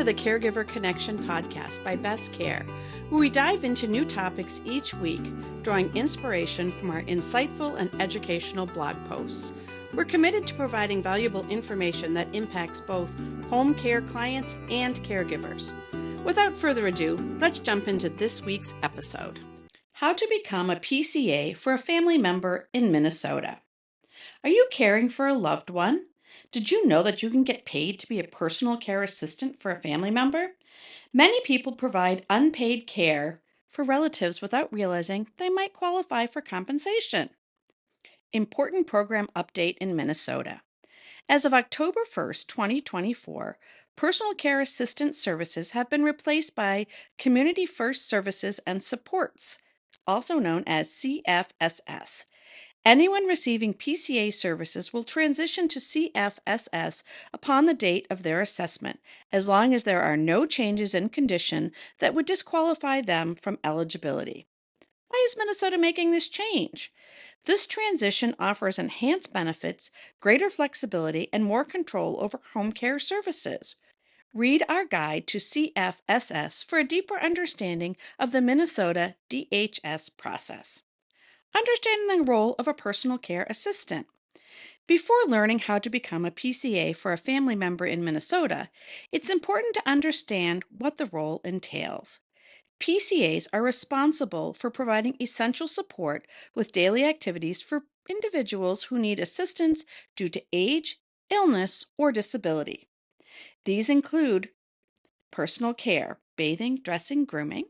the Caregiver Connection podcast by Best Care, where we dive into new topics each week, drawing inspiration from our insightful and educational blog posts. We're committed to providing valuable information that impacts both home care clients and caregivers. Without further ado, let's jump into this week's episode. How to become a PCA for a family member in Minnesota. Are you caring for a loved one? Did you know that you can get paid to be a personal care assistant for a family member? Many people provide unpaid care for relatives without realizing they might qualify for compensation. Important program update in Minnesota. As of October 1st, 2024, personal care assistant services have been replaced by Community First Services and Supports, also known as CFSS. Anyone receiving PCA services will transition to CFSS upon the date of their assessment, as long as there are no changes in condition that would disqualify them from eligibility. Why is Minnesota making this change? This transition offers enhanced benefits, greater flexibility, and more control over home care services. Read our guide to CFSS for a deeper understanding of the Minnesota DHS process. Understanding the role of a personal care assistant. Before learning how to become a PCA for a family member in Minnesota, it's important to understand what the role entails. PCAs are responsible for providing essential support with daily activities for individuals who need assistance due to age, illness, or disability. These include personal care, bathing, dressing, grooming,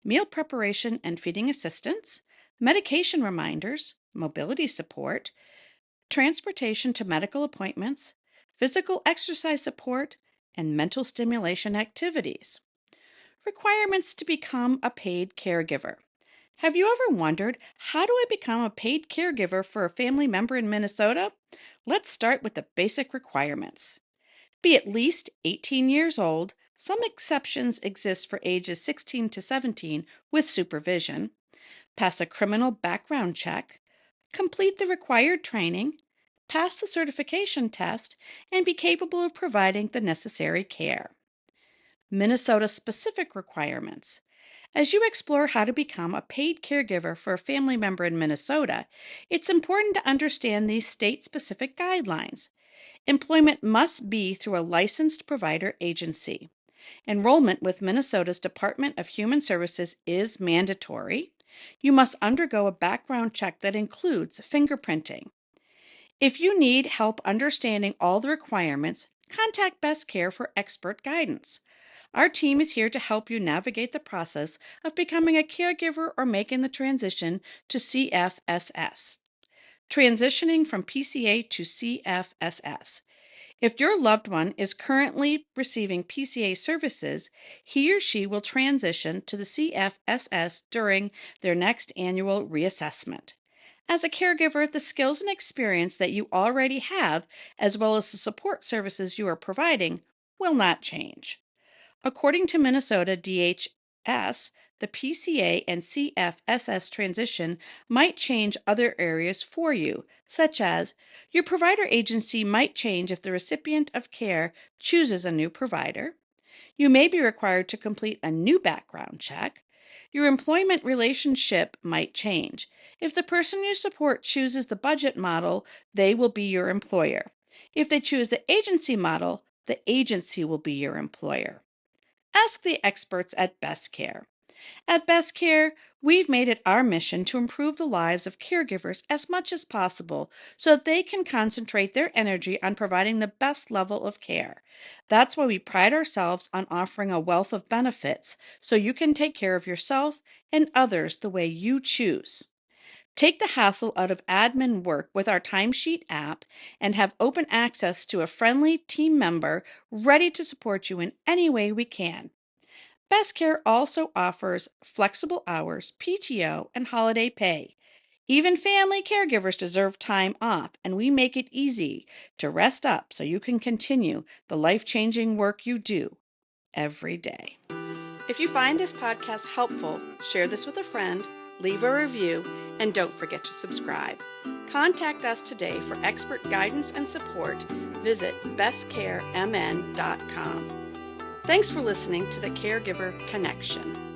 meal preparation and feeding assistance, medication reminders, mobility support, transportation to medical appointments, physical exercise support, and mental stimulation activities. Requirements to become a paid caregiver. Have you ever wondered, how do I become a paid caregiver for a family member in Minnesota? Let's start with the basic requirements. Be at least 18 years old. Some exceptions exist for ages 16 to 17 with supervision. Pass a criminal background check, complete the required training, pass the certification test, and be capable of providing the necessary care. Minnesota-specific requirements. As you explore how to become a paid caregiver for a family member in Minnesota, it's important to understand these state-specific guidelines. Employment must be through a licensed provider agency. Enrollment with Minnesota's Department of Human Services is mandatory. You must undergo a background check that includes fingerprinting. If you need help understanding all the requirements, contact Best Care for expert guidance. Our team is here to help you navigate the process of becoming a caregiver or making the transition to CFSS. Transitioning from PCA to CFSS. If your loved one is currently receiving PCA services, he or she will transition to the CFSS during their next annual reassessment. As a caregiver, the skills and experience that you already have, as well as the support services you are providing, will not change. According to Minnesota DHS, the PCA and CFSS transition might change other areas for you, such as your provider agency might change if the recipient of care chooses a new provider. You may be required to complete a new background check. Your employment relationship might change. If the person you support chooses the budget model, they will be your employer. If they choose the agency model, the agency will be your employer. Ask the experts at Best Care. At Best Care, we've made it our mission to improve the lives of caregivers as much as possible so that they can concentrate their energy on providing the best level of care. That's why we pride ourselves on offering a wealth of benefits so you can take care of yourself and others the way you choose. Take the hassle out of admin work with our timesheet app and have open access to a friendly team member ready to support you in any way we can. Best Care also offers flexible hours, PTO, and holiday pay. Even family caregivers deserve time off, and we make it easy to rest up so you can continue the life-changing work you do every day. If you find this podcast helpful, share this with a friend, leave a review, and don't forget to subscribe. Contact us today for expert guidance and support. Visit bestcaremn.com. Thanks for listening to the Caregiver Connection.